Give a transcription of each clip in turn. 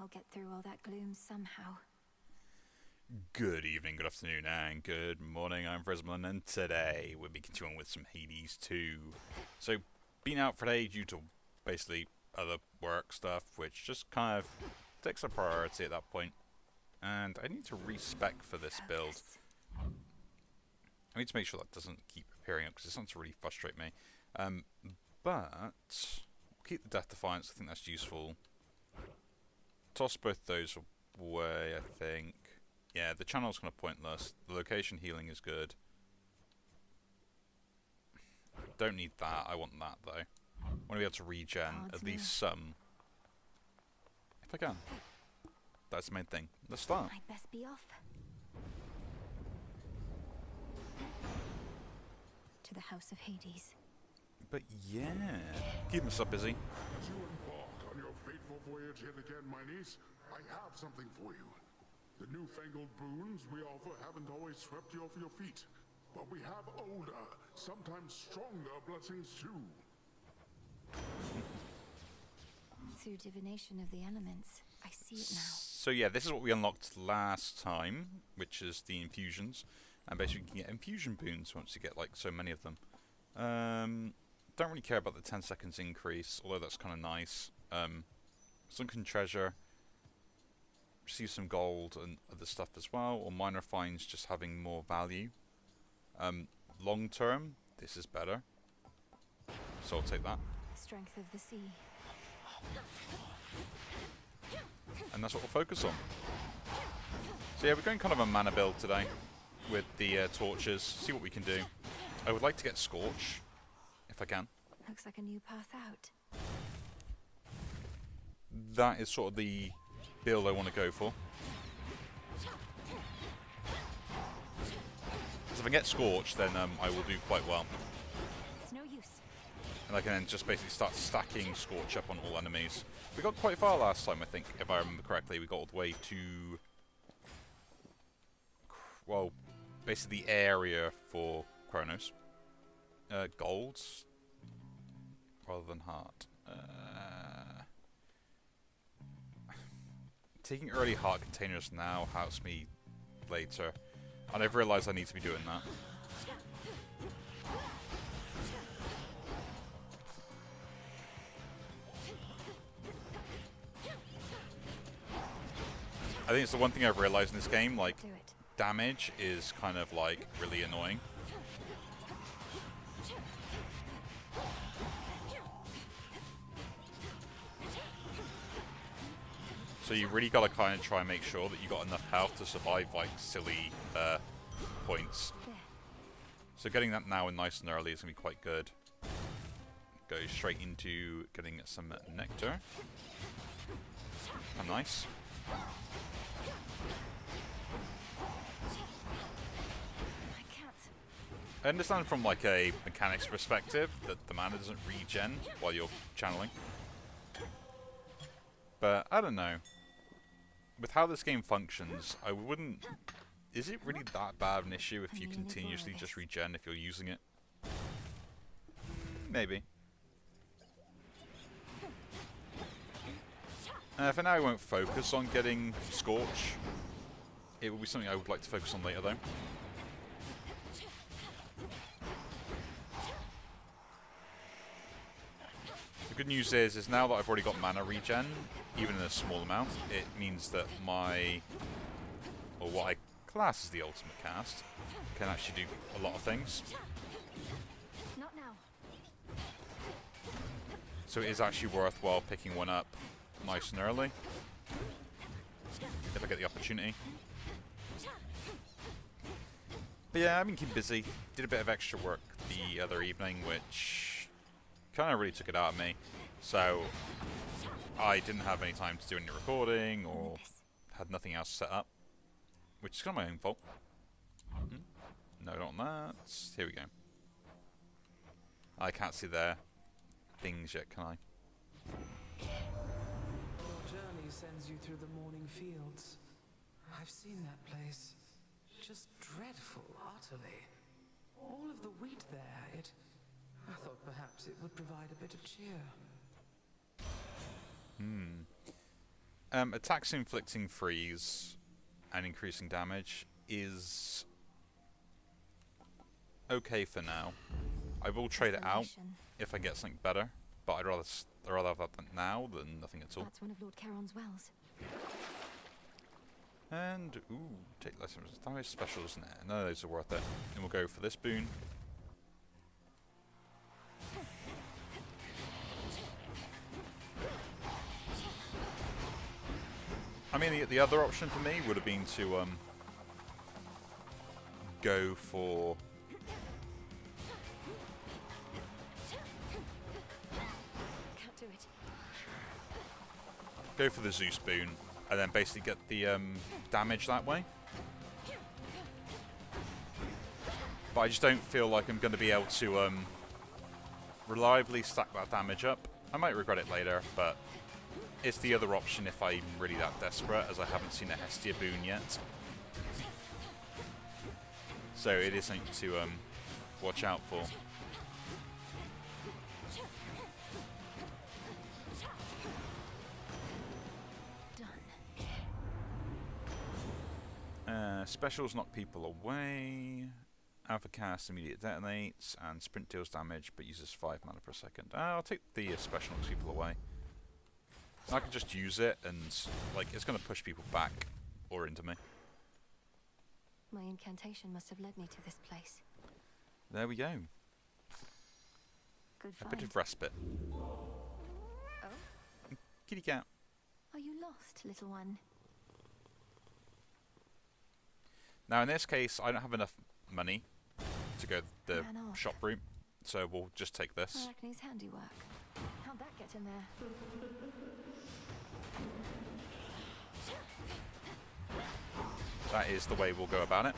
I'll get through all that gloom somehow. Good evening, good afternoon, and good morning. I'm Frisman, and today we'll be continuing with some Hades 2. So, been out for a day due to basically other work stuff, which just kind of takes a priority at that point. And I need to respec for this build. I need to make sure that doesn't keep appearing up, because it starts to really frustrate me. But we'll keep the Death Defiance, I think that's useful. Toss both those away, I think. Yeah, the channel's kind of pointless. The location healing is good. Don't need that. I want that, though. I want to be able to regen at least some. If I can. That's the main thing. Let's start. I'd best be off. To the House of Hades. But yeah, keep myself busy. As you embark on your fateful voyage yet again, my niece, I have something for you. The newfangled boons we offer haven't always swept you off your feet, but we have older, sometimes stronger blessings too. Through divination of the elements, I see it now. So yeah, this is what we unlocked last time, which is the infusions. And basically you can get infusion boons once you get like so many of them. Don't really care about the 10 seconds increase, although that's kind of nice. Sunken treasure. Receive some gold and other stuff as well, or minor finds just having more value. Long term, this is better. So I'll take that. Strength of the sea. And that's what we'll focus on. So yeah, we're going kind of a mana build today with the torches. See what we can do. I would like to get Scorch, if I can. Looks like a new path out. That is sort of the build I want to go for. Because if I get Scorch, then I will do quite well. It's no use. And I can then just basically start stacking Scorch up on all enemies. We got quite far last time, I think, if I remember correctly. We got all the way to... well, basically the area for Chronos. Gold. Rather than heart. Taking early heart containers now helps me later. And I've realised I need to be doing that. I think it's the one thing I've realised in this game, like, damage is kind of like really annoying. So you really got to kind of try and make sure that you got enough health to survive like silly points. So getting that now and nice and early is going to be quite good. Go straight into getting some nectar. Oh, nice. I understand from like a mechanics perspective that the mana doesn't regen while you're channeling. But I don't know. With how this game functions, I wouldn't... Is it really that bad of an issue if you continuously just regen if you're using it? Maybe. For now I won't focus on getting Scorch. It will be something I would like to focus on later though. The good news is now that I've already got mana regen, even in a small amount, it means that my, or what I class as the ultimate cast, can actually do a lot of things. Not now. So it is actually worthwhile picking one up nice and early, if I get the opportunity. But yeah, I've been keeping busy. Did a bit of extra work the other evening, which kind of really took it out of me. So I didn't have any time to do any recording or had nothing else set up, which is kind of my own fault. No, not on that. Here we go. I can't see their things yet, can I? Your journey sends you through the morning fields. I've seen that place. Just dreadful, utterly. All of the wheat there, I thought perhaps it would provide a bit of cheer. Attacks inflicting freeze and increasing damage is okay for now. I will trade it out if I get something better, but I'd rather have that now than nothing at all. That's one of Lord Charon's wells. And ooh, take less damage. Specials, nah, none of those are worth it. And we'll go for this boon. I mean, the other option for me would have been to go for Can't do it. go for the Zeus boon, and then basically get the damage that way. But I just don't feel like I'm going to be able to reliably stack that damage up. I might regret it later, but it's the other option if I'm really that desperate, as I haven't seen a Hestia boon yet. So it is something to watch out for. Specials knock people away. Alpha cast immediate detonates, and sprint deals damage but uses 5 mana per second. I'll take the special knocks people away. I can just use it, and like it's going to push people back or into me. My incantation must have led me to this place. There we go. Good A find. bit of respite. Oh, Kitty cat. are you lost, little one? Now in this case, I don't have enough money to go the Ran off. shop route, so we'll just take this. Arachne's handiwork. How'd that get in there? That is the way we'll go about it.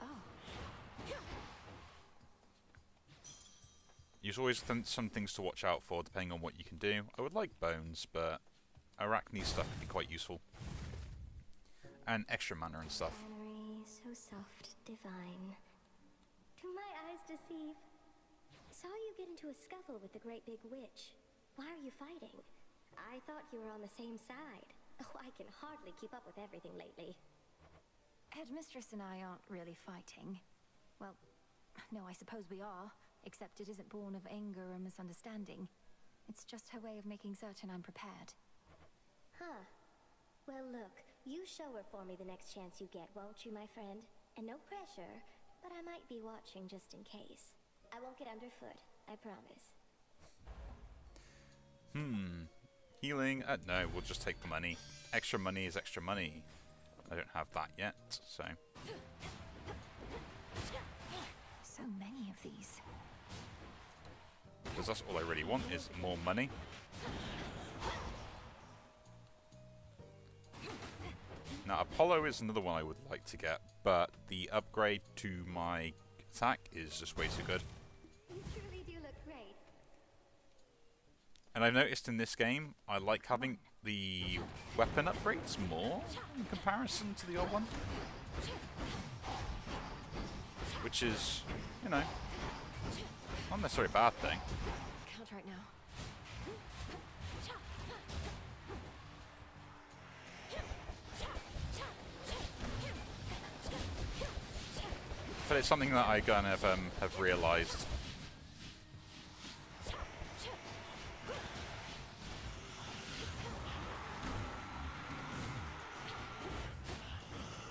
Oh, There's always some things to watch out for depending on what you can do. I would like bones, but Arachne stuff could be quite useful. And extra mana and stuff. Flannery, so soft, divine. Do my eyes deceive? Saw you get into a scuffle with the great big witch. Why are you fighting? I thought you were on the same side. Oh, I can hardly keep up with everything lately. Headmistress and I aren't really fighting. Well, no, I suppose we are, except it isn't born of anger or misunderstanding. It's just her way of making certain I'm prepared. Huh. Well, look, you show her for me the next chance you get, won't you, my friend? And no pressure, but I might be watching just in case. I won't get underfoot, I promise. Healing? No, we'll just take the money. Extra money is extra money. I don't have that yet, so... So many of these. Because that's all I really want, is more money. Now, Apollo is another one I would like to get, but the upgrade to my attack is just way too good. You truly do look great. And I've noticed in this game, I like having the weapon upgrades more in comparison to the old one. Which is, you know, not necessarily a bad thing. Can't right now. But it's something that I kind of have realised.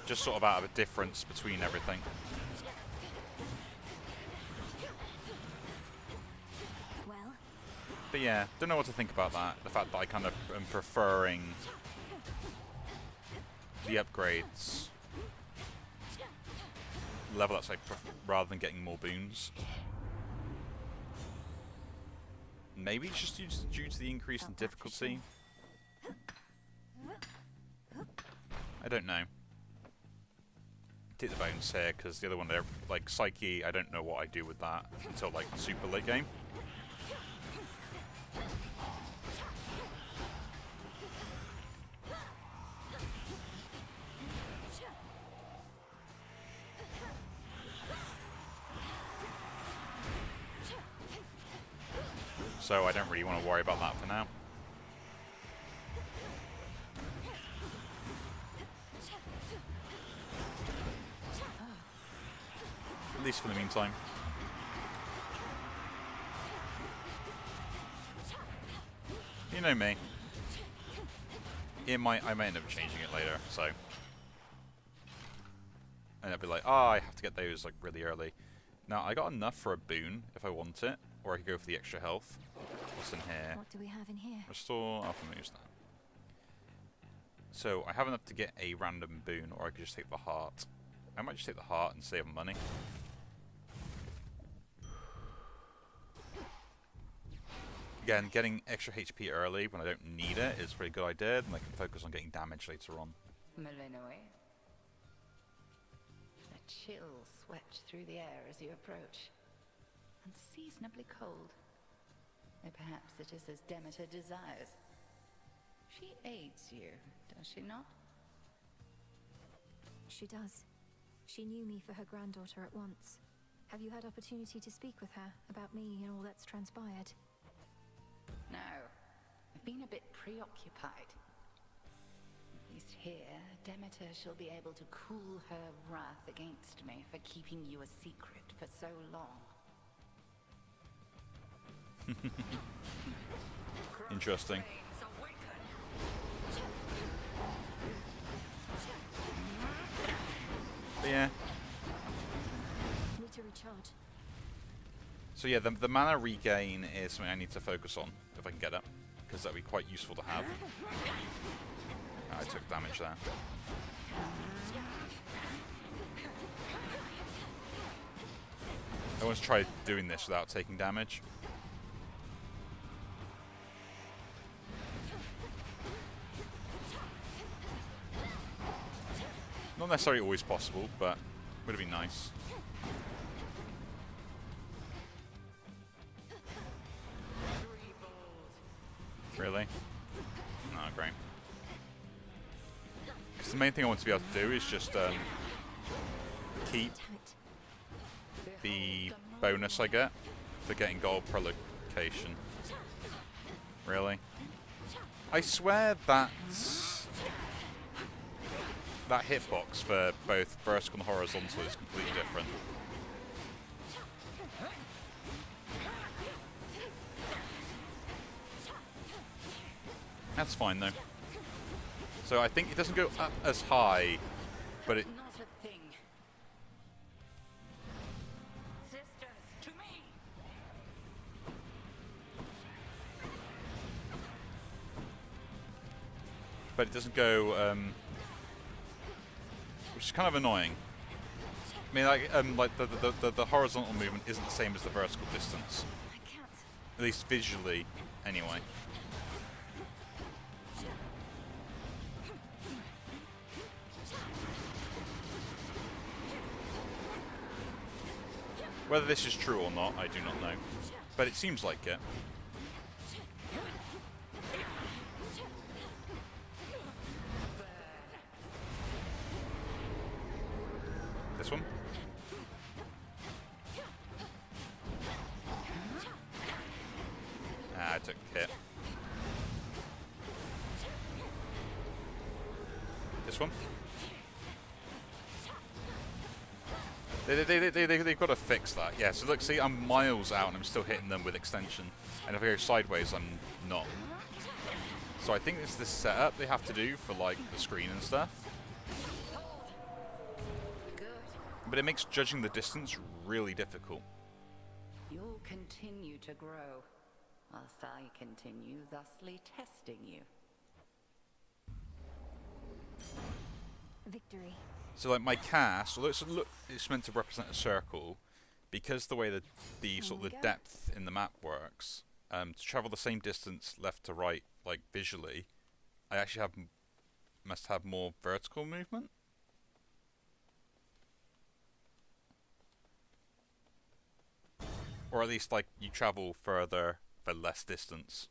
Just sort of out of a difference between everything. Well, But yeah, don't know what to think about that. The fact that I kind of am preferring the upgrades level up, rather than getting more boons. Maybe it's just due to the increase in difficulty. I don't know. Take the bones here, because the other one there, like Psyche, I don't know what I do with that until like super late game. so I don't really want to worry about that for now. At least for the meantime. You know me. I might end up changing it later, so. And I'll be like, oh, I have to get those like really early. Now, I got enough for a boon if I want it, or I could go for the extra health. What's in here? What do we have in here? Restore alpha moves now. So, I have enough to get a random boon, or I could just take the heart. I might just take the heart and save money. Again, getting extra HP early when I don't need it is a pretty good idea, and I can focus on getting damage later on. Malinois. A chill swept through the air as you approach. Unseasonably cold. Though perhaps it is as Demeter desires. She aids you, does she not? She does. She knew me for her granddaughter at once. Have you had opportunity to speak with her about me and all that's transpired? No. I've been a bit preoccupied. At least here, Demeter shall be able to cool her wrath against me for keeping you a secret for so long. Interesting. But yeah. Need to recharge. So yeah, the mana regain is something I need to focus on if I can get it, because that'd be quite useful to have. I took damage there. I want to try doing this without taking damage. Not necessarily always possible, but would have been nice. Really? No, great. Because the main thing I want to be able to do is just keep the bonus I get for getting gold per location. Really? I swear that hitbox for both vertical and horizontal is completely different. That's fine though. So I think it doesn't go up as high, but it. Not a thing. Sisters, to me! But it doesn't go, which is kind of annoying. I mean, like the horizontal movement isn't the same as the vertical distance, I can't. at least visually, anyway. Whether this is true or not, I do not know. But it seems like it. This one? Ah, I took a hit. This one? They've got to fix that. Yeah, so look, see, I'm miles out and I'm still hitting them with extension. And if I go sideways, I'm not. So I think it's the setup they have to do for, like, the screen and stuff. Good. But it makes judging the distance really difficult. You'll continue to grow, whilst I continue thusly testing you. Victory. So, like, my cast, although it's meant to represent a circle, because the way that the sort of the depth in the map works, to travel the same distance left to right, like, visually, I actually must have more vertical movement. Or at least, like, you travel further for less distance,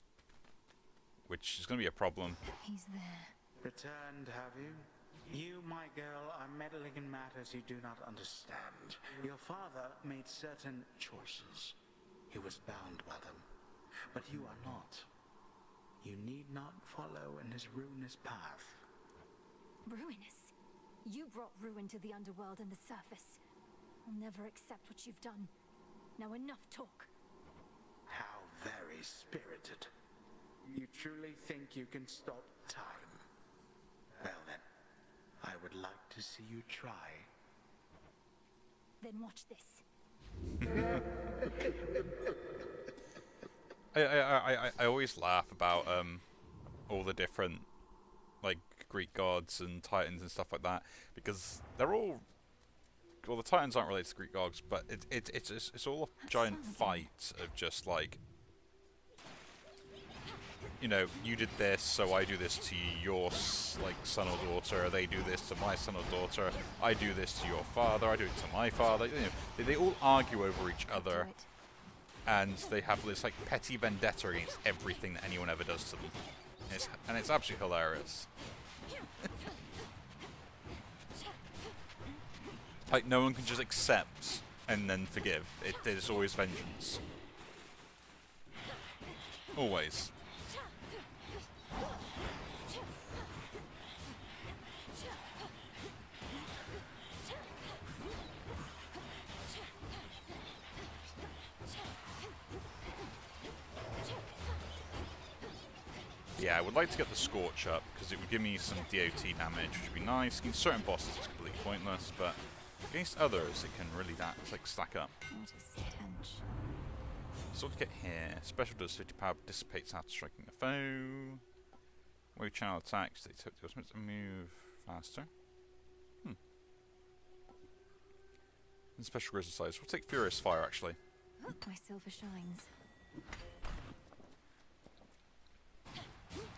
which is going to be a problem. He's there. Returned, have you? You, my girl, are meddling in matters you do not understand. Your father made certain choices. He was bound by them. but you are not. You need not follow in his ruinous path. Ruinous? You brought ruin to the underworld and the surface. I'll never accept what you've done. Now enough talk. How very spirited. You truly think you can stop time? Well then, I would like to see you try. Then watch this. I always laugh about all the different like Greek gods and titans and stuff like that, because they're all, well, the titans aren't related to Greek gods, but it's all a giant fight of just like, you know, you did this, so I do this to your like son or daughter. They do this to my son or daughter. I do this to your father. I do it to my father. You know, they all argue over each other, and they have this like petty vendetta against everything that anyone ever does to them. And it's absolutely hilarious. Like, no one can just accept and then forgive. There's always vengeance. Always. Yeah, I would like to get the Scorch up, because it would give me some DOT damage, which would be nice. Against certain bosses it's completely pointless, but against others it can really like stack up. What a stench. So what to get here? Special does 50 power, dissipates after striking a foe. Wave channel attacks, they took the ultimate to move faster. And special grizzly size. We'll take Furious Fire actually. My silver shines.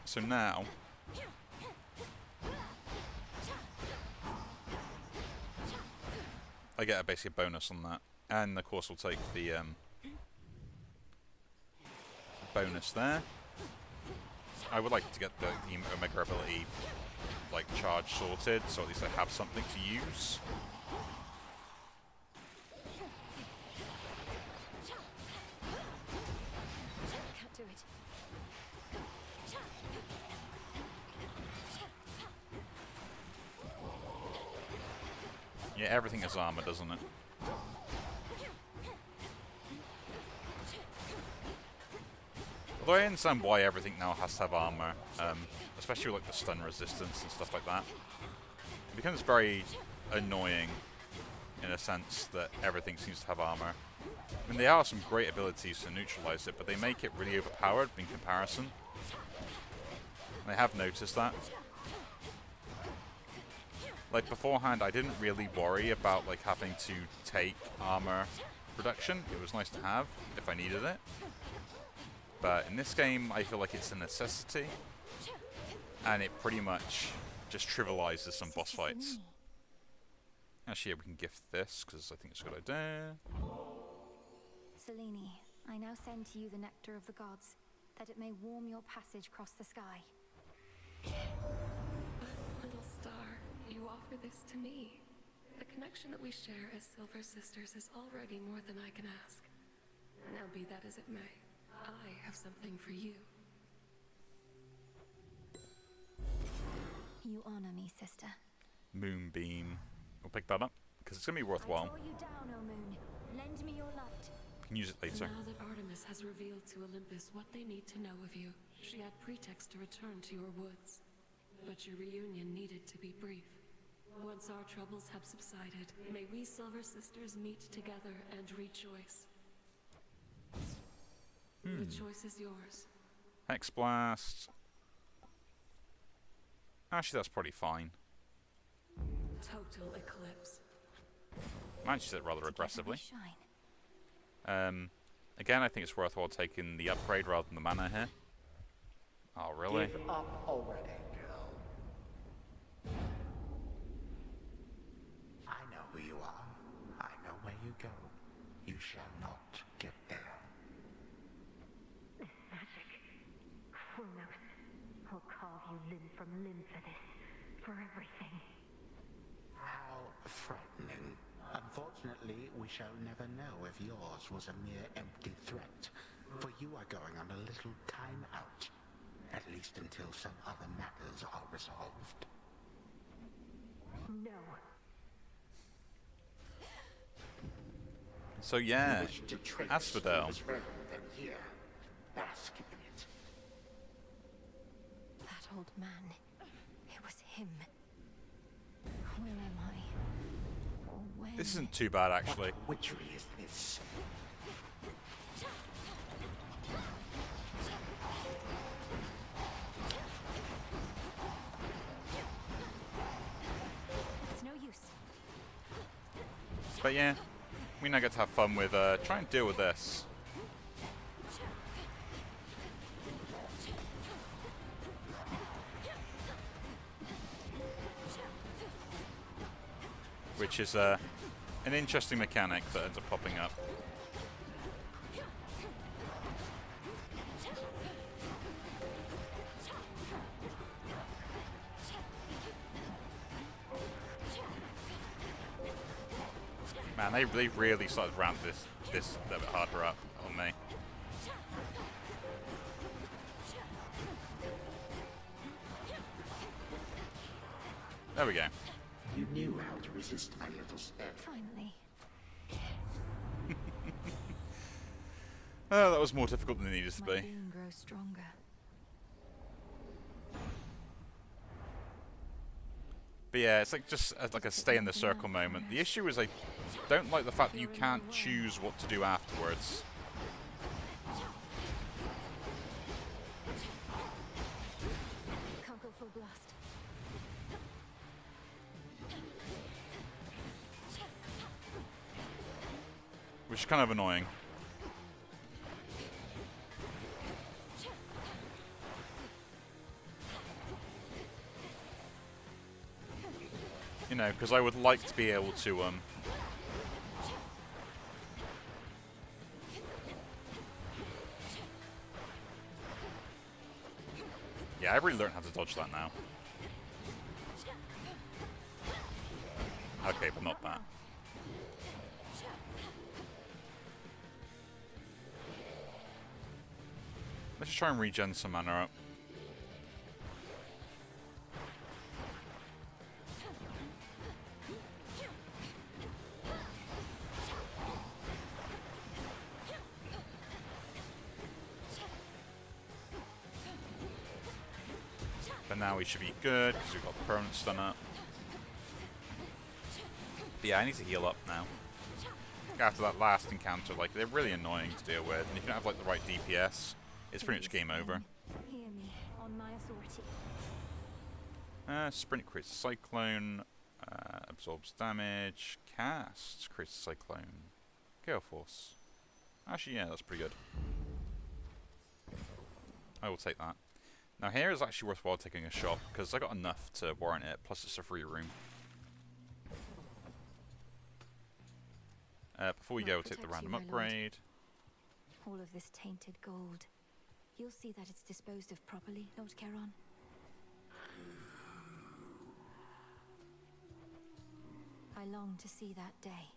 So now, I get basically a bonus on that, and of course we'll take the bonus there. I would like to get the Omega ability like charge sorted, so at least I have something to use. Can't do it. Yeah, everything has armor, doesn't it? Although I understand why everything now has to have armor, especially with, like the stun resistance and stuff like that. It becomes very annoying in a sense that everything seems to have armor. I mean, there are some great abilities to neutralize it, but they make it really overpowered in comparison. And I have noticed that. Like beforehand, I didn't really worry about like having to take armor reduction. It was nice to have if I needed it. But in this game, I feel like it's a necessity, and it pretty much just trivializes some boss fights. Actually, yeah, we can gift this because I think it's a good idea. Selene, I now send to you the nectar of the gods, that it may warm your passage across the sky. Little star, you offer this to me. The connection that we share as Silver Sisters is already more than I can ask. Now be that as it may, I have something for you. You honor me, sister. Moonbeam. We'll pick that up because it's going to be worthwhile. I draw you down, O moon. Lend me your light. We can use it later. Now that Artemis has revealed to Olympus what they need to know of you, she had pretext to return to your woods. But your reunion needed to be brief. Once our troubles have subsided, may we Silver Sisters meet together and rejoice. The choice is yours. Hex Blast. Actually, that's probably fine. Total eclipse. Manages it rather aggressively. Shine. Again, I think it's worthwhile taking the upgrade rather than the mana here. Oh, really? Give up already, girl. I know who you are. I know where you go. You shall not get there. Chronos, I'll carve you limb from limb for this. For everything. How frightening. Unfortunately, we shall never know if yours was a mere empty threat. for you are going on a little time out. At least until some other matters are resolved. No. So yeah, Wish to trace Asphodel. this realm, then here, bask in it. That old man. It was him. Where am I? Or when? This isn't too bad actually. What witchery is this? It's no use. But yeah, we now get to have fun with try and deal with this. Which is an interesting mechanic that ends up popping up. Man, they really started to ramp this a little bit harder up on me. There we go. You knew how to resist my little step. Finally. Oh, that was more difficult than it needed to My be. being grows stronger. But yeah, it's like just like a stay in the circle moment. The issue is I don't like the fact that you can't choose what to do afterwards. Can't go full blast. Which is kind of annoying. You know, because I would like to be able to, yeah, I've really learned how to dodge that now. Okay, but not that. Let's just try and regen some mana up. But now we should be good because we've got the permanent stun up. But yeah, I need to heal up now. After that last encounter, like, they're really annoying to deal with, and if you don't have like the right DPS, it's pretty much game over. Hear me on my authority. Sprint creates a cyclone, absorbs damage, cast creates a cyclone, Gale Force. Actually, yeah, that's pretty good. I will take that. Now here is actually worthwhile taking a shot, because I got enough to warrant it, plus it's a free room. Before we go, we'll take the random upgrade. All of this tainted gold. You'll see that it's disposed of properly, Lord Charon. I long to see that day.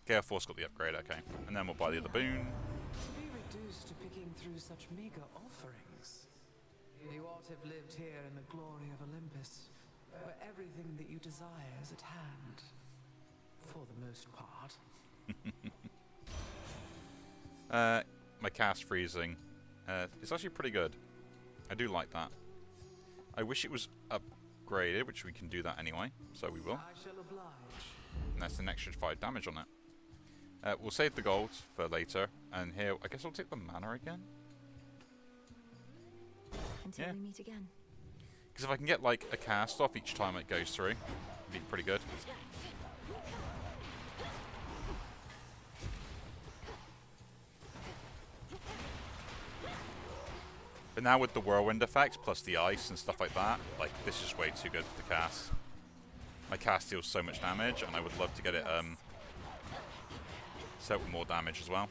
Gale Force got the upgrade, okay. And then we'll buy the other boon. To be reduced to picking through such meager offerings. You ought to have lived here in the glory of Olympus, where everything that you desire is at hand. For the most part. My cast freezing. It's actually pretty good. I do like that. I wish it was upgraded, which we can do that anyway, so we will. I shall oblige. And that's an extra 5 damage on it. We'll save the gold for later, and here, I guess I'll take the mana again. Until we meet again. Because if I can get like a cast off each time it goes through, it'd be pretty good. But now with the whirlwind effect plus the ice and stuff like that, like this is way too good for the cast. My cast deals so much damage, and I would love to get it set with more damage as well.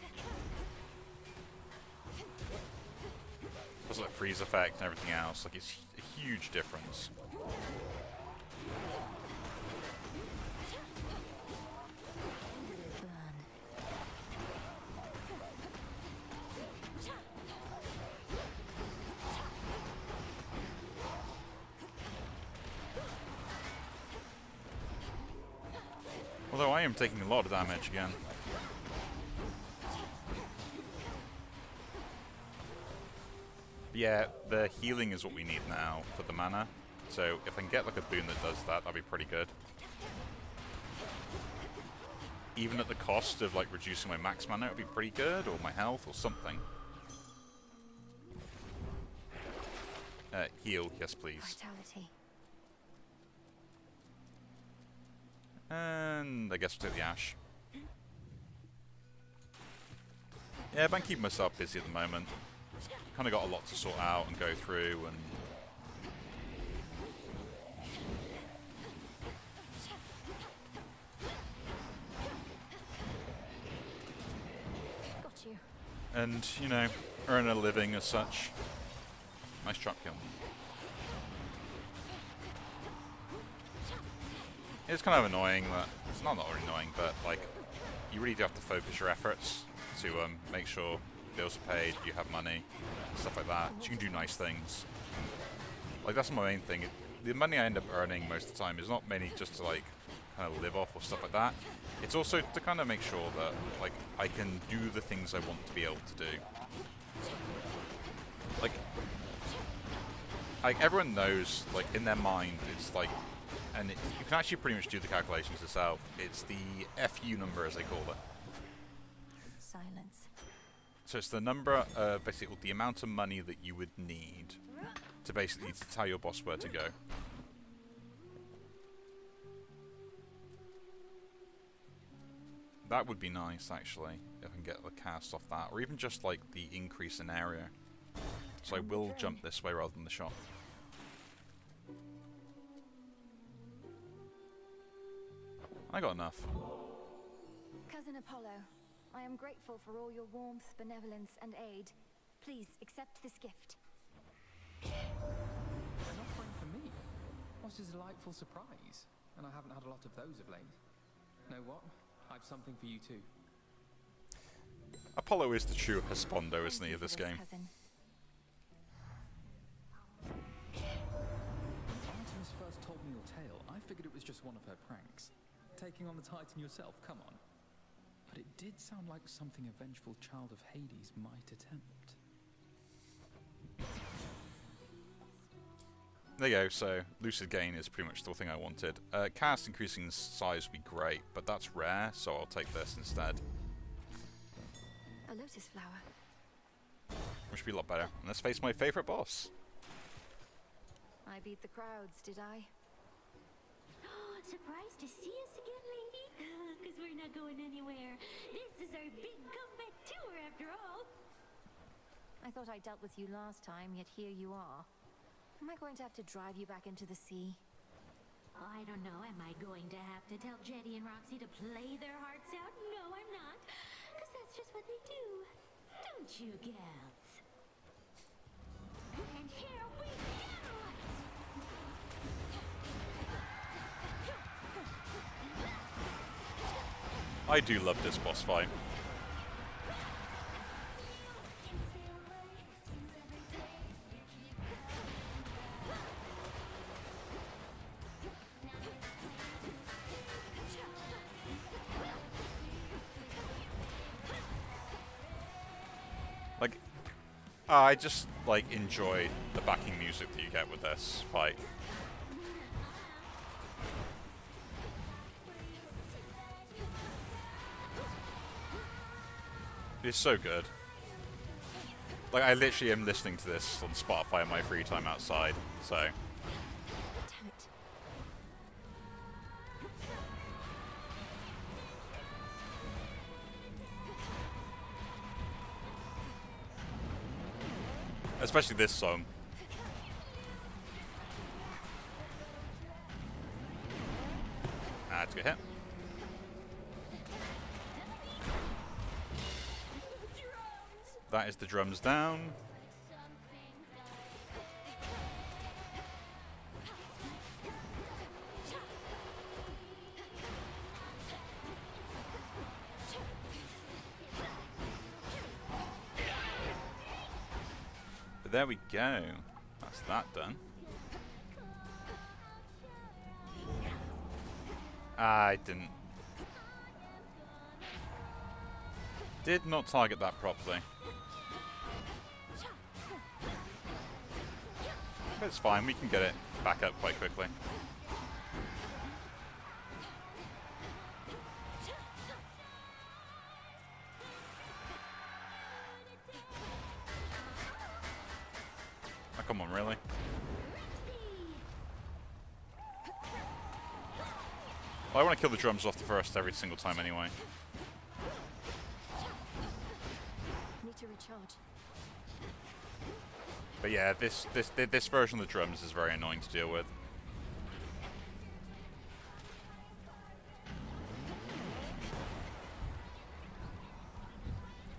Plus like freeze effect and everything else, like it's a huge difference. Although I am taking a lot of damage again. Yeah, the healing is what we need now for the mana. So if I can get like a boon that does that, that'd be pretty good. Even at the cost of like reducing my max mana, it would be pretty good, or my health, or something. Heal, yes please. Vitality. And I guess we'll take the Ash. Yeah, but I'm keeping myself busy at the moment. Kind of got a lot to sort out and go through, and Got you. and you know, earn a living as such. Nice trap kill. It's kind of annoying that it's not really annoying, but like you really do have to focus your efforts to make sure bills are paid, you have money, stuff like that. So you can do nice things. Like that's my main thing. The money I end up earning most of the time is not mainly just to like kind of live off or stuff like that. It's also to kind of make sure that like I can do the things I want to be able to do. Like everyone knows, like in their mind, it's like, and you can actually pretty much do the calculations yourself. It's the FU number, as they call it. Silence. So it's the number, basically the amount of money that you would need to basically to tell your boss where to go. That would be nice, actually, if I can get the cast off that, or even just like the increase in area. So I will jump this way rather than the shop. I got enough. Cousin Apollo, I am grateful for all your warmth, benevolence, and aid. Please accept this gift. Not one for me. What a delightful surprise. And I haven't had a lot of those of late. Know what? I've something for you too. Apollo is the true Hespondo, isn't Thank he, you of this for game? cousin. When Artemis first told me your tale, I figured it was just one of her pranks. Taking on the Titan yourself, come on. But it did sound like something a vengeful child of Hades might attempt. There you go, so Lucid Gain is pretty much the thing I wanted. Cast increasing size would be great, but that's rare, so I'll take this instead. A lotus flower. Which would be a lot better. And let's face my favourite boss. I beat the crowds, did I? Surprised to see us again, lady? Because we're not going anywhere. This is our big comeback tour, after all. I thought I dealt with you last time, yet here you are. Am I going to have to drive you back into the sea? Oh, I don't know. Am I going to have to tell Jetty and Roxy to play their hearts out? No, I'm not. Because that's just what they do. Don't you, gals? And here we go! I do love this boss fight. Like, I just like enjoy the backing music that you get with this fight. It's so good. Like, I literally am listening to this on Spotify in my free time outside, so. Damn it. Especially this song. That's a good hit. That is the drums down. But there we go. That's that done. I didn't Did not target that properly. But it's fine, we can get it back up quite quickly. Oh, come on, really? Well, I want to kill the drums off the first every single time anyway. Need to recharge. But yeah, this version of the drums is very annoying to deal with.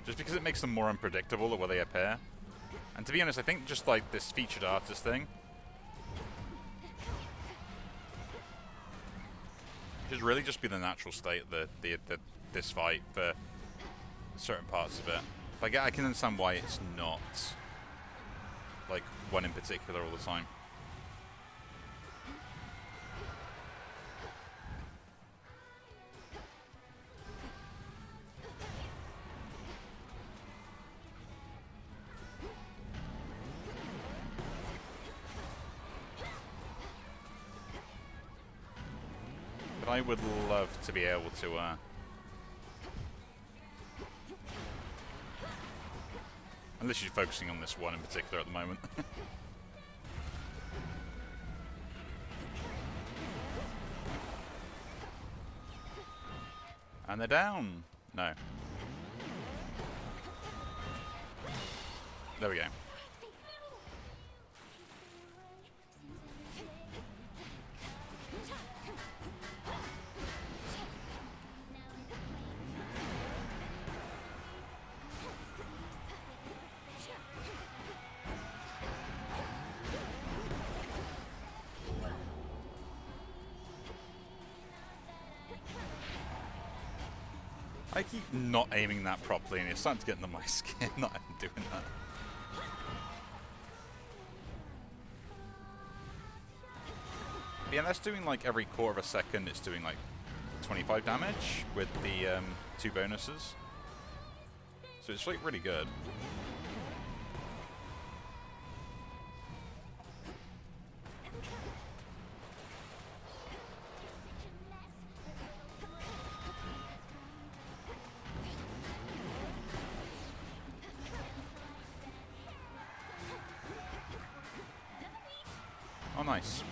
Just because it makes them more unpredictable at where they appear. And to be honest, I think just like this featured artist thing should really just be the natural state of this fight for certain parts of it. Like, I can understand why it's not like one in particular all the time. But I would love to be able to I'm literally focusing on this one in particular at the moment. And they're down. No. There we go. I keep not aiming that properly and it's starting to get under my skin that I'm doing that. But yeah, that's doing like every quarter of a second, it's doing like 25 damage with the 2 bonuses. So it's like really good. Oh, nice.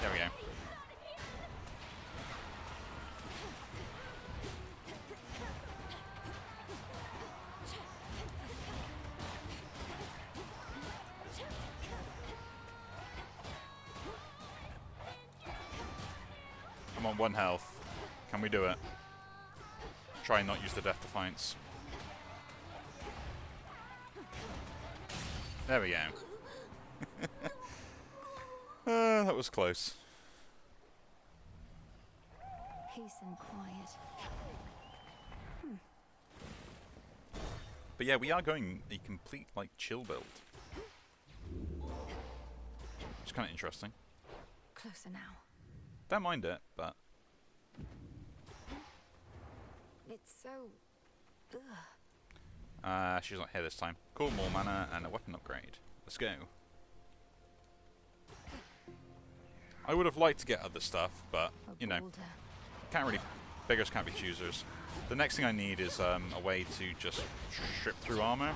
There we go. I'm on 1 health. Can we do it? Try and not use the Death Defiance. There we go. That was close. Peace and quiet. But yeah, we are going a complete, like, chill build. It's kind of interesting. Closer now. Don't mind it, but... It's so... Ugh. She's not here this time. Cool, more mana and a weapon upgrade. Let's go. I would have liked to get other stuff, but, you know, can't really... Beggars can't be choosers. The next thing I need is a way to just strip through armor.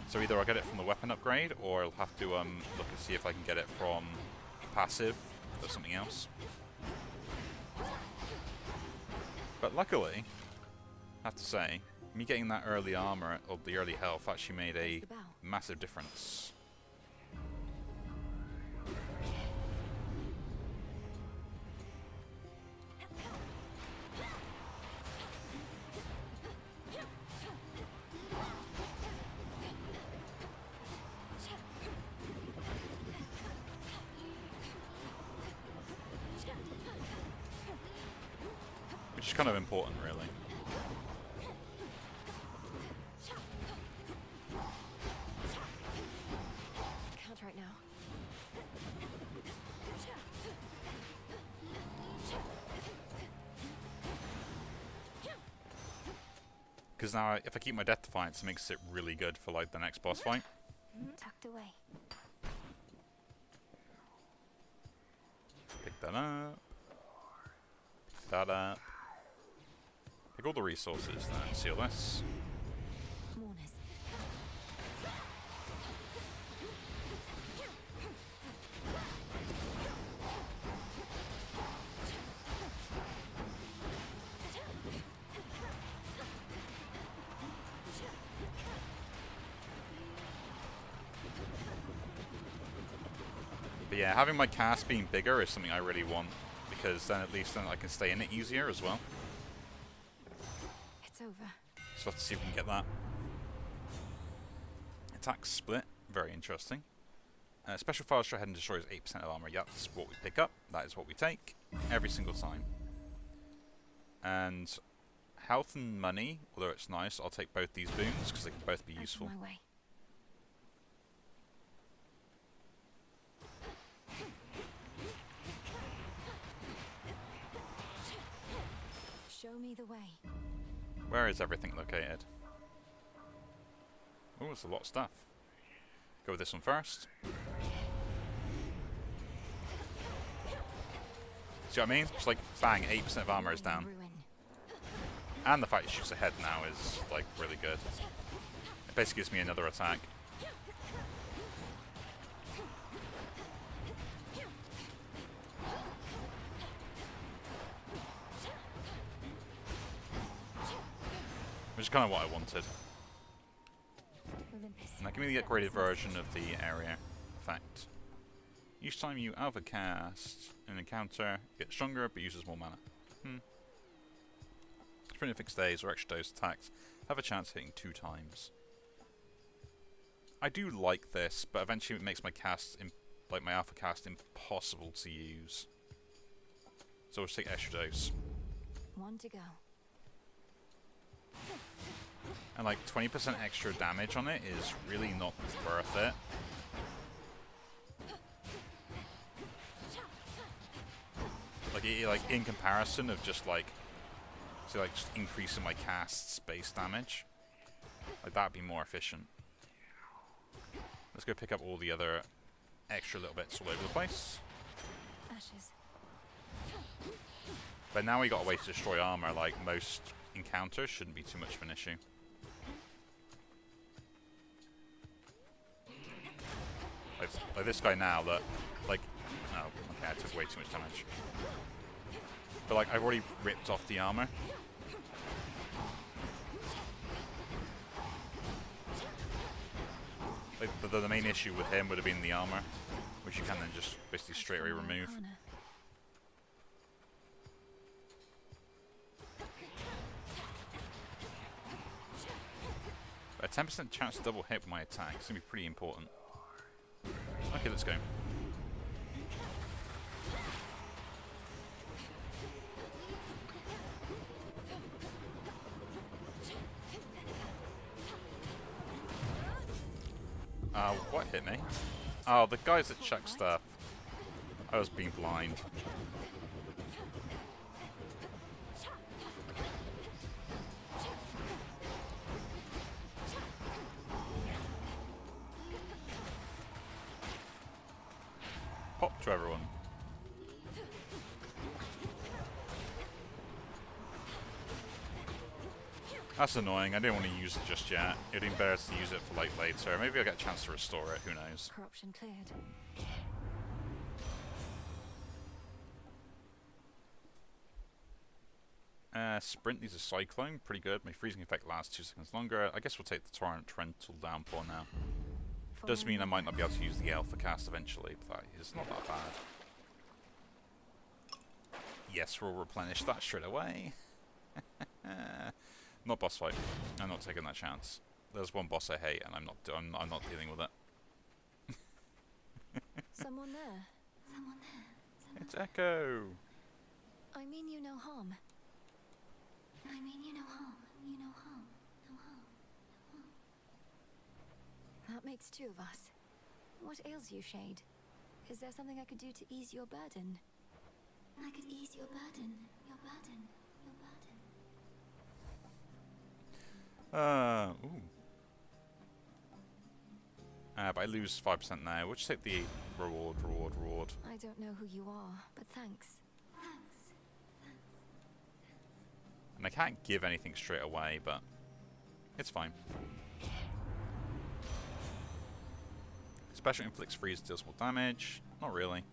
So either I'll get it from the weapon upgrade, or I'll have to look and see if I can get it from passive or something else. But luckily, I have to say, me getting that early armor, or the early health, actually made a massive difference. Which is kind of important, really. Because now, if I keep my Death Defiance, it makes it really good for like the next boss fight. Tucked away. Pick that up. Pick that up. Pick all the resources, then seal this. Mourners. But yeah, having my cast being bigger is something I really want, because then at least then I can stay in it easier as well. It's over. So let's see if we can get that. Attack split, very interesting. Special fire strike ahead and destroys 8% of armor. Yep, that's what we pick up. That is what we take every single time. And health and money, although it's nice, I'll take both these boons because they can both be Out of useful. my way. Show me the way. Where is everything located? Oh, it's a lot of stuff. Go with this one first. See what I mean? It's like, bang, 8% of armor is down. Ruin. And the fact it shoots ahead now is, like, really good. It basically gives me another attack. Which is kind of what I wanted. Olympus. Now give me the upgraded version of the area effect. Each time you alpha cast an encounter, it gets stronger but uses more mana. During fixed days or extra dose attacks, have a chance of hitting 2 times. I do like this, but eventually it makes my cast, like my alpha cast, impossible to use. So we'll just take extra dose. 1 to go. And like 20% extra damage on it is really not worth it. Like in comparison of just like, say like just increasing my cast's base damage, like that'd be more efficient. Let's go pick up all the other extra little bits all over the place. Ashes. But now we got a way to destroy armor. Like most encounters shouldn't be too much of an issue. Like this guy now that, like, oh, okay, I took way too much damage. But like, I've already ripped off the armor. Like, the main issue with him would have been the armor, which you can then just basically straight away remove. A 10% chance to double hit with my attack. It's going to be pretty important. Okay, let's go. What hit me? Oh, the guys that chuck stuff. I was being blind. Pop to everyone. That's annoying. I didn't want to use it just yet. It'd been better to use it for like later. Maybe I'll get a chance to restore it. Who knows? Corruption cleared. Sprint needs a Cyclone. Pretty good. My freezing effect lasts 2 seconds longer. I guess we'll take the Torrential Downpour now. Does mean I might not be able to use the Alpha cast eventually, but that is not that bad. Yes, we'll replenish that straight away. Not boss fight. I'm not taking that chance. There's one boss I hate, and I'm not dealing with it. Someone there. Someone there. It's Echo. I mean you no harm. I mean, you know harm. You know harm. No harm. No harm. That makes 2 of us. What ails you, Shade? Is there something I could do to ease your burden? I could ease your burden. Your burden. Your burden. Ooh. But I lose 5% now. We'll just take the reward. I don't know who you are, but thanks. And I can't give anything straight away, but it's fine. Special inflicts freeze, deals more damage. Not really.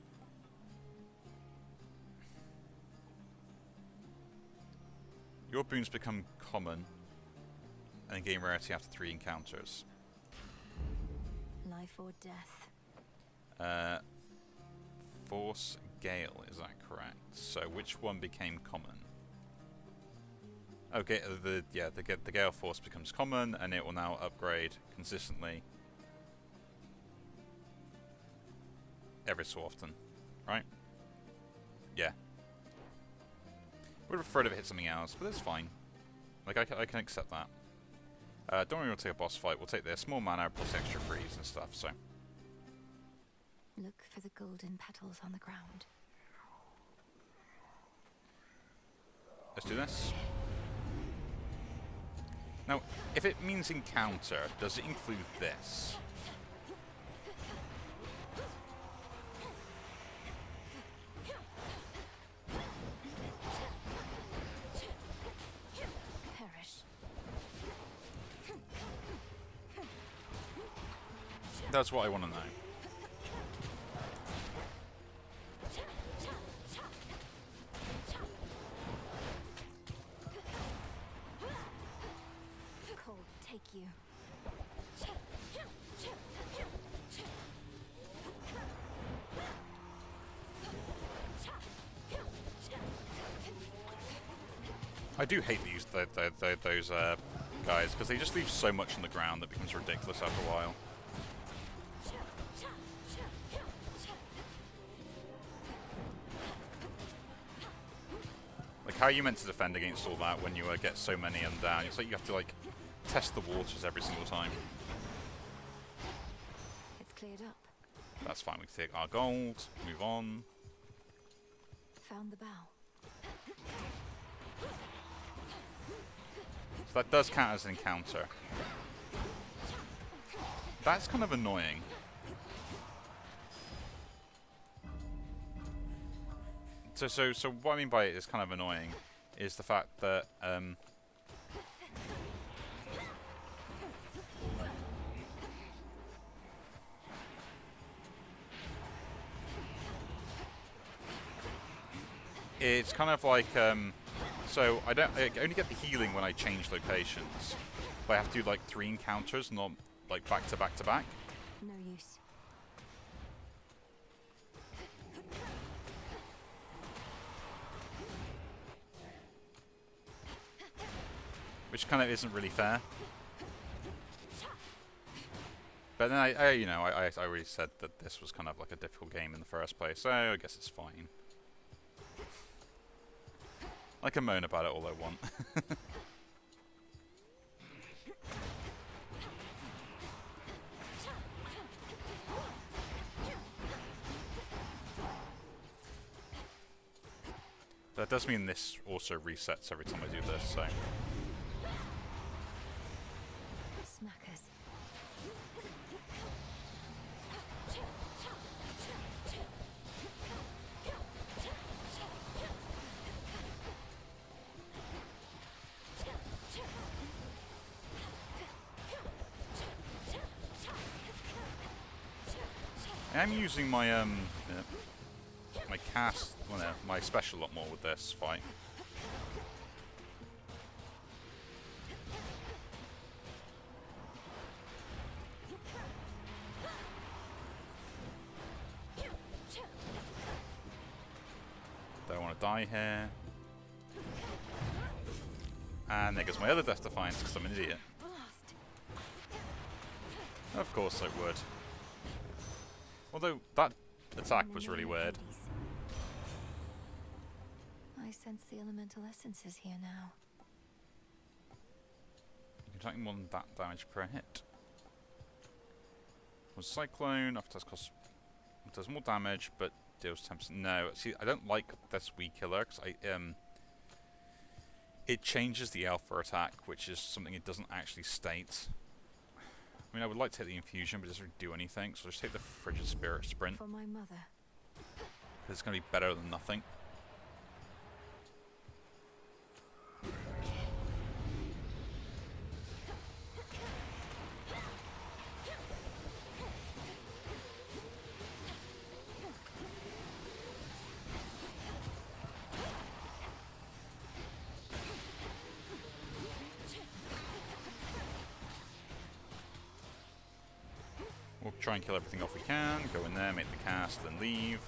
Your boons become common and gain rarity after 3 encounters. Life or death? Force Gale, is that correct? So which one became common? Okay, the Gale Force becomes common, and it will now upgrade consistently every so often, right? Yeah. Would have preferred if it hit something else, but that's fine. Like I can accept that. Don't worry, we'll take a boss fight. We'll take the small mana plus extra freeze and stuff. So Look for the golden petals on the ground. let's do this. Now, if it means encounter, does it include this? Perish. That's what I want to know. Cold, take you. I do hate those guys, because they just leave so much on the ground that becomes ridiculous after a while. Like, how are you meant to defend against all that when you get so many of them down? It's like you have to, like, test the waters every single time. It's cleared up. That's fine, we can take our gold, move on. Found the bow. So that does count as an encounter. That's kind of annoying. So what I mean by it is kind of annoying is the fact that it's kind of like so I only get the healing when I change locations, but I have to do like 3 encounters, not like back to back to back. No use. Which kind of isn't really fair. But then I already said that this was kind of like a difficult game in the first place, so I guess it's fine. I can moan about it all I want. That does mean this also resets every time I do this, so... Smackers. I am using my my cast, well, no, my special a lot more with this fight. Don't want to die here. And there goes my other Death Defiance because I'm an idiot. Of course I would. Although that attack was really weird. I sense the elemental essences here now. You can attack more than that damage per hit. Was Cyclone after cost does more damage but deals 10%. No, see, I don't like this weak killer because it changes the alpha attack, which is something it doesn't actually state. I mean, I would like to take the infusion, but it doesn't really do anything, so I'll just take the Frigid Spirit Sprint. For my mother. It's going to be better than nothing. We'll try and kill everything off we can, go in there, make the cast, then leave.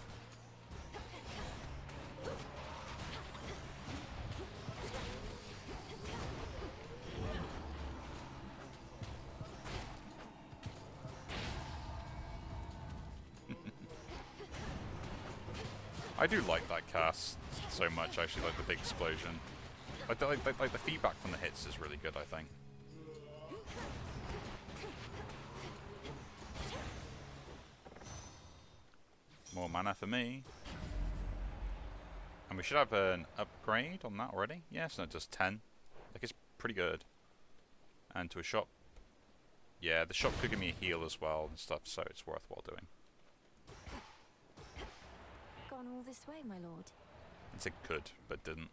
I do like that cast so much, actually, like the big explosion. Like the feedback from the hits is really good, I think. More mana for me. And we should have an upgrade on that already. Yes, no, it does 10. Like, it's pretty good. And to a shop. Yeah, the shop could give me a heal as well and stuff, so it's worthwhile doing. Gone all this way, my lord. It's a could, but didn't.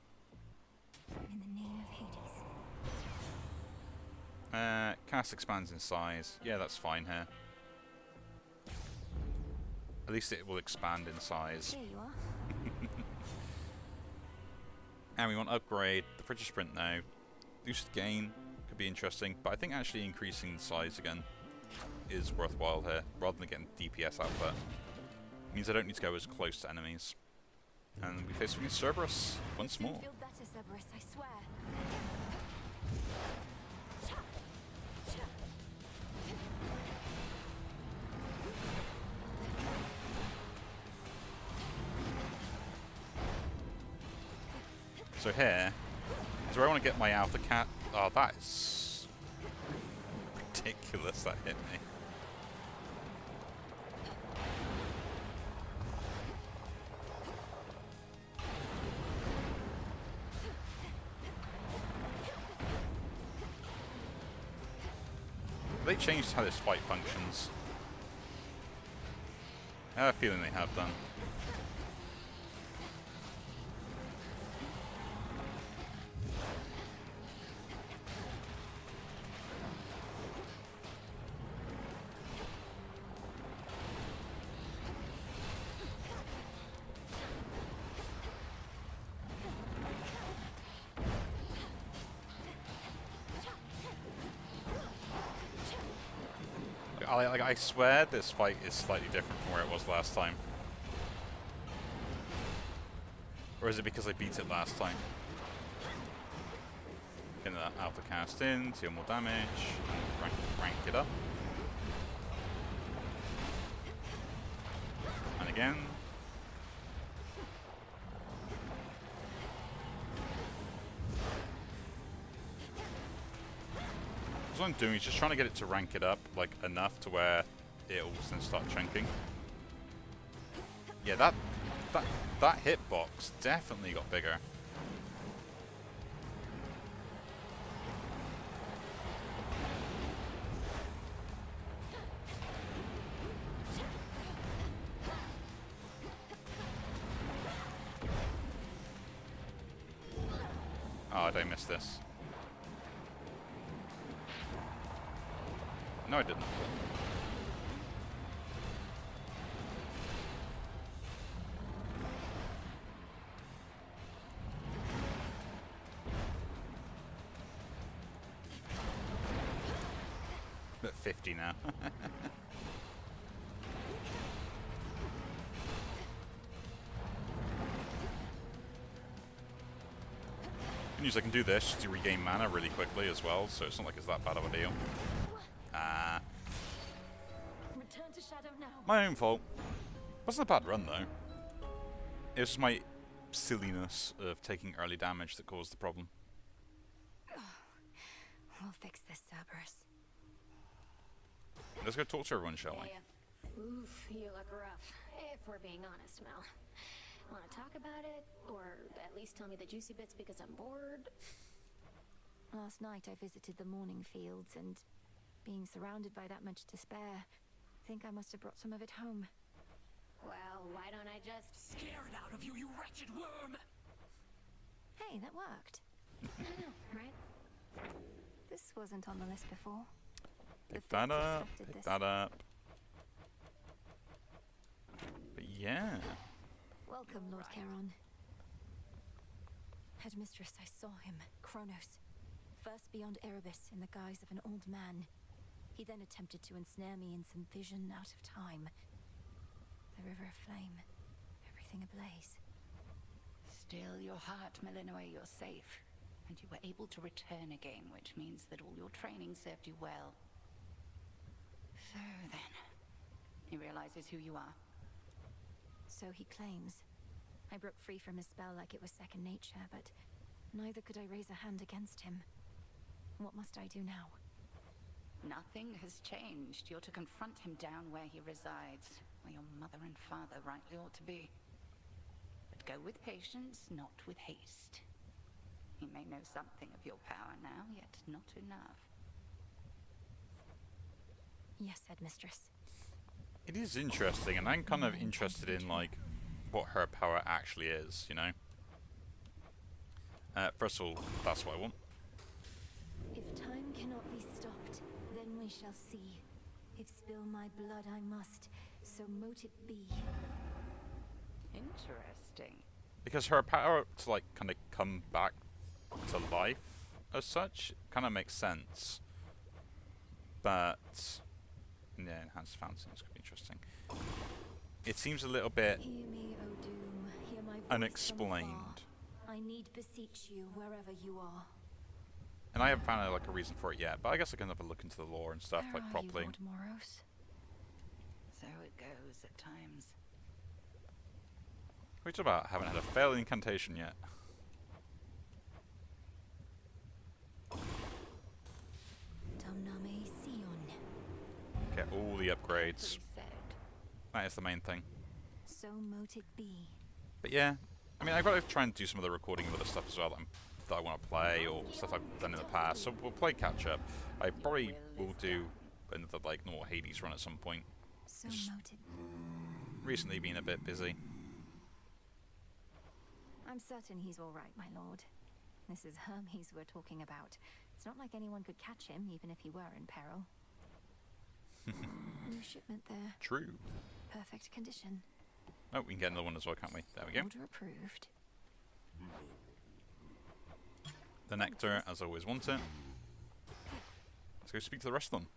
In the name of Hades. Cast expands in size. Yeah, that's fine here. At least it will expand in size. Here you are. And we want to upgrade the Frigid Sprint now. Lucid Gain could be interesting, but I think actually increasing the size again is worthwhile here, rather than getting DPS output. Means I don't need to go as close to enemies. And we face against Cerberus once more. Feel better, Cerberus, I swear. So here is where I want to get my Alpha Cat. Oh, that is ridiculous, that hit me. They changed how this fight functions. I have a feeling they have done. I swear this fight is slightly different from where it was last time. Or is it because I beat it last time? Get that Alpha cast in, deal more damage, rank it up. And again. What I'm doing is just trying to get it to rank it up, like, enough to where it'll then start chunking. Yeah, that hitbox definitely got bigger. Oh, did I miss this? No, I didn't. At 50 now. Good news, I can do this to regain mana really quickly as well, so it's not like it's that bad of a deal. Return to Shadow now. My own fault. Wasn't a bad run though. It was just my silliness of taking early damage that caused the problem. We'll fix this, Cerberus. Let's go talk to everyone, shall we? Oof, you look rough. If we're being honest, Mel. Want to talk about it? Or at least tell me the juicy bits because I'm bored? Last night I visited the mourning fields, and being surrounded by that much despair, I think I must have brought some of it home. Well, why don't I just... Scare it out of you, you wretched worm! Hey, that worked. I know, right? This wasn't on the list before. Pick The that fates up. expected Pick this. that up. But yeah. Welcome, Lord Charon. Headmistress, I saw him, Kronos. First beyond Erebus in the guise of an old man. He then attempted to ensnare me in some vision out of time. The river aflame, everything ablaze. Still, your heart, Melinoe, you're safe. And you were able to return again, which means that all your training served you well. So then, he realizes who you are. So he claims. I broke free from his spell like it was second nature, but neither could I raise a hand against him. What must I do now? Nothing has changed. You're to confront him down where he resides, where your mother and father rightly ought to be. But go with patience, not with haste. He may know something of your power now, yet not enough. Yes, Headmistress. It is interesting, and I'm kind of interested in, like, what her power actually is, you know? First of all, that's what I want. If time cannot be stopped, then we shall see. If spill my blood I must, so mote it be. Interesting. Because her power to, like, kind of come back to life, as such, kind of makes sense. But, yeah, enhanced fountains could be interesting. It seems a little bit Hear me, O doom, hear my voice unexplained. from afar. I need beseech you wherever you are. And I haven't found like a reason for it yet, but I guess I can have a look into the lore and stuff Where like are properly. you, Lord Moros? So it goes at times. What are you talking about? Haven't had a failed incantation yet. Domname Sion. Get all the upgrades. Carefully said. That is the main thing. So mote it be. But yeah, I mean, I've got to try and do some of the recording of other stuff as well that I want to play, or stuff I've done in the past. So we'll play catch up. I probably will do another like normal Hades run at some point. So Just mote it. recently been a bit busy. I'm certain he's all right, my lord. This is Hermes we're talking about. It's not like anyone could catch him, even if he were in peril. New shipment there. True. Perfect condition. Oh, we can get another one as well, can't we? There we go. Order approved. The nectar, as I always want it. Let's go speak to the rest of them.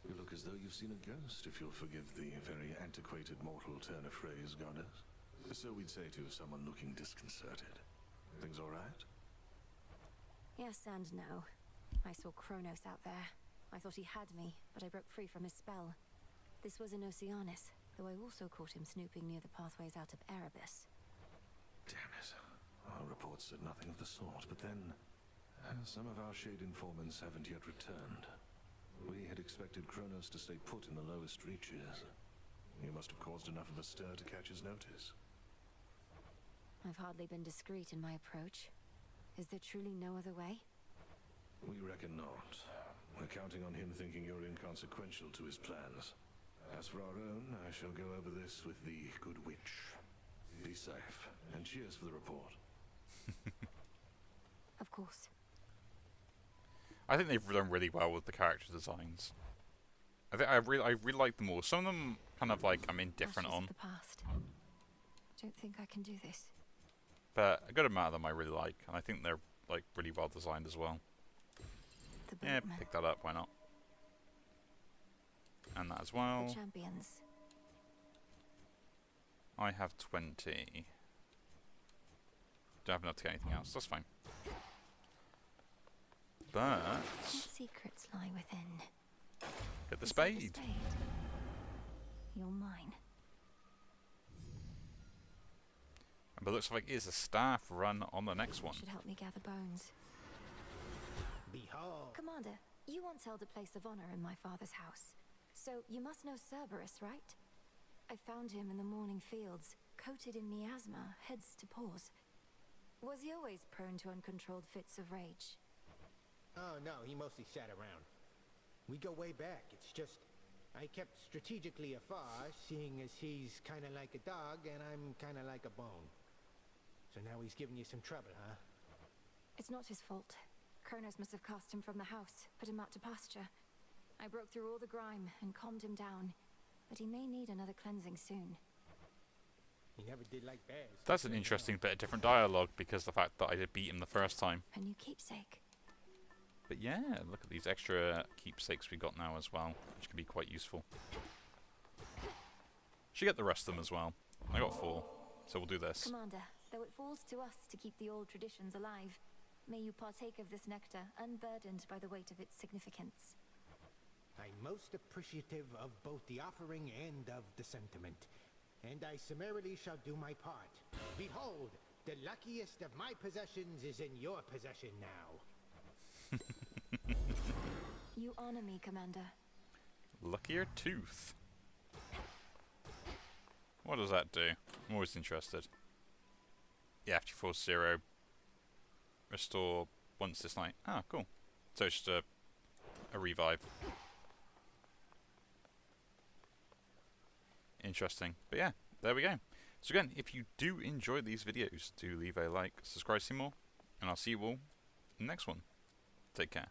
You look as though you've seen a ghost, if you'll forgive the very antiquated mortal turn of phrase, goddess. So we'd say to someone looking disconcerted. Things all right? Yes and no. I saw Kronos out there. I thought he had me, but I broke free from his spell. This was in Oceanus, though I also caught him snooping near the pathways out of Erebus. Damn it. Our reports said nothing of the sort, but then some of our shade informants haven't yet returned. We had expected Kronos to stay put in the lowest reaches. You must have caused enough of a stir to catch his notice. I've hardly been discreet in my approach. Is there truly no other way? We reckon not. We're counting on him thinking you're inconsequential to his plans. As for our own, I shall go over this with the good witch. Be safe, and cheers for the report. Of course. I think they've done really well with the character designs. I really like them all. Some of them kind of like I'm indifferent Ashes on, of the past. Don't think I can do this. but a good amount of them I really like, and I think they're like really well designed as well. The Yeah, boatmen. pick that up. Why not? And that as The well. champions. I have 20. Don't have enough to get anything else. That's fine. But What secrets lie within? get the Is that spade. You're mine. But it looks like it's a staff run on the next one. Should help me gather bones. Behold. Commander, you once held a place of honor in my father's house. So you must know Cerberus, right? I found him in the morning fields, coated in miasma, heads to paws. Was he always prone to uncontrolled fits of rage? Oh, no, he mostly sat around. We go way back. It's just I kept strategically afar, seeing as he's kind of like a dog and I'm kind of like a bone. So now he's giving you some trouble, huh? It's not his fault. Kronos must have cast him from the house, put him out to pasture. I broke through all the grime and calmed him down, but he may need another cleansing soon. He never did like bears. That's an interesting bit of different dialogue, because the fact that I did beat him the first time. A new keepsake. But yeah, look at these extra keepsakes we got now as well, which can be quite useful. Should get the rest of them as well. I got 4, so we'll do this. Commander, though it falls to us to keep the old traditions alive, may you partake of this nectar, unburdened by the weight of its significance. I'm most appreciative of both the offering and of the sentiment, and I summarily shall do my part. Behold, the luckiest of my possessions is in your possession now. You honor me, Commander. Luckier Tooth. What does that do? I'm always interested. Yeah, after you force 0, restore once this night. Ah, cool. So it's just a revive. Interesting. But yeah, there we go. So again, if you do enjoy these videos, do leave a like, subscribe to see more, and I'll see you all in the next one. Take care.